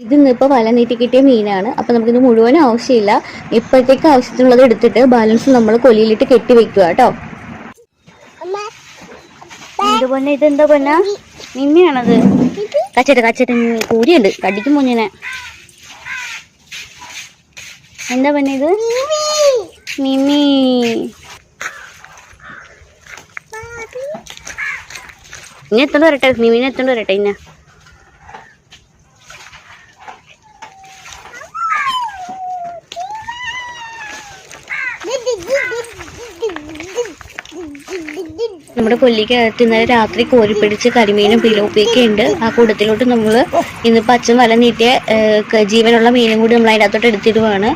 ഇത് ഇന്നിപ്പോൾ വല നീട്ടി കിട്ടിയ മീനാണ്. അപ്പം നമുക്കിത് മുഴുവൻ ആവശ്യമില്ല. ഇപ്പോഴത്തേക്ക് ആവശ്യത്തിനുള്ളത് എടുത്തിട്ട് ബാലൻസ് നമ്മൾ കൊല്ലിയിലിട്ട് കെട്ടി വെക്കുക കേട്ടോ. എന്തുപോലെ ഇതെന്താ പൊന്ന നിന്നെയാണത്? കച്ചട്ട കൂടിയുണ്ട്, കടിക്കും കുഞ്ഞിനെ. എന്താ പൊന്നെ ഇത്? മിമി. ഇനി എത്തോണ്ട് വരട്ടെ, മിമിനെ എത്തോണ്ട് വരട്ടെ. ഇന്ന നമ്മുടെ കൊല്ലിക്കകത്ത് ഇന്നലെ രാത്രി കോരി പിടിച്ച് കരിമീനും പിലോപ്പിയൊക്കെ ഉണ്ട്. ആ കൂട്ടത്തിലോട്ട് നമ്മൾ ഇന്നിപ്പോൾ അച്ഛൻ വല നീട്ടിയ ജീവനുള്ള മീനും കൂടി നമ്മൾ അതിൻ്റെ അകത്തോട്ട് എടുത്തിടുവാണ്.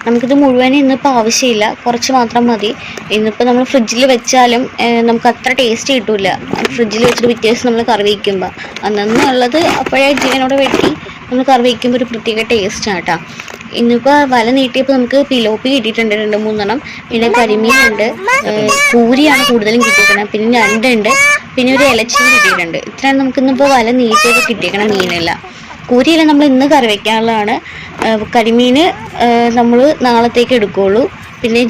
നമുക്കിത് മുഴുവൻ ഇന്നിപ്പോൾ ആവശ്യമില്ല, കുറച്ച് മാത്രം മതി. ഇന്നിപ്പോൾ നമ്മൾ ഫ്രിഡ്ജിൽ വെച്ചാലും നമുക്ക് അത്ര ടേസ്റ്റ് കിട്ടില്ല. ഫ്രിഡ്ജിൽ വെച്ചിട്ട് പിറ്റേ ദിവസം നമ്മൾ കറി വയ്ക്കുമ്പോൾ അന്നുള്ളത് അപ്പോഴേ ജീവനോടെ വെട്ടി നമ്മൾ കറി വയ്ക്കുമ്പോൾ ഒരു പ്രത്യേക ടേസ്റ്റാണ് കേട്ടോ. ഇന്നിപ്പോൾ വല നീട്ടിയപ്പോൾ നമുക്ക് പിലോപ്പി കിട്ടിയിട്ടുണ്ട് 2-3 പിന്നെ കരിമീനുണ്ട്, കൂരിയാണ് കൂടുതലും കിട്ടിയിരിക്കുന്നത്, പിന്നെ ഞണ്ടുണ്ട്, പിന്നെ ഒരു ഇലച്ചിയും കിട്ടിയിട്ടുണ്ട്. ഇത്രയാണ് നമുക്കിന്നിപ്പോൾ വല നീട്ടിയൊക്കെ കിട്ടിയേക്കണം മീനല്ല. കൂരിയെല്ലാം നമ്മൾ ഇന്ന് കറി വയ്ക്കാനുള്ളതാണ്. കരിമീന് നമ്മൾ നാളത്തേക്ക് എടുക്കുകയുള്ളൂ. പിന്നെ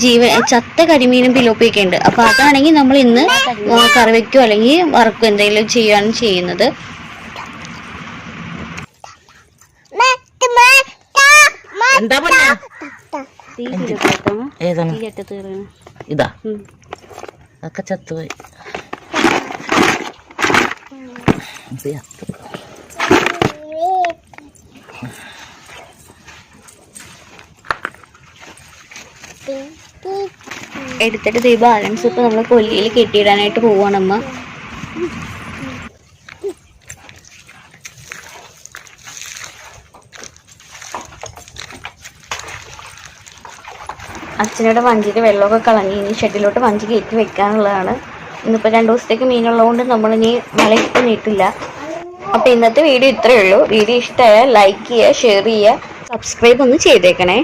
ചത്ത കരിമീനും പിലോപ്പിയൊക്കെ ഉണ്ട്. അപ്പോൾ അതാണെങ്കിൽ നമ്മൾ ഇന്ന് കറി വയ്ക്കുകയോ അല്ലെങ്കിൽ വറക്കുകയോ എന്തെങ്കിലും ചെയ്യുകയാണ് ചെയ്യുന്നത്. ഇതാ അതൊക്കെ ചത്തുപോയി. എടുത്തിട്ട് ഈ ബാലൻസ് ഇപ്പൊ നമ്മൾ കൊല്ലിയിൽ കെട്ടിയിടാനായിട്ട് പോവാണമ്മ. അച്ഛനോട് വഞ്ചിയുടെ വെള്ളമൊക്കെ കളഞ്ഞ് ഇനി ഷെഡിലോട്ട് വഞ്ചി കയറ്റി വെക്കാനുള്ളതാണ്. ഇന്നിപ്പോൾ 2 ദിവസത്തേക്ക് മീനുള്ളതുകൊണ്ട് നമ്മളിനി വലയിട്ട് നീട്ടില്ല. അപ്പോൾ ഇന്നത്തെ വീഡിയോ ഇത്രയേ ഉള്ളൂ. വീഡിയോ ഇഷ്ടമായാൽ ലൈക്ക് ചെയ്യുക, ഷെയർ ചെയ്യുക, സബ്സ്ക്രൈബ് ഒന്ന് ചെയ്തേക്കണേ.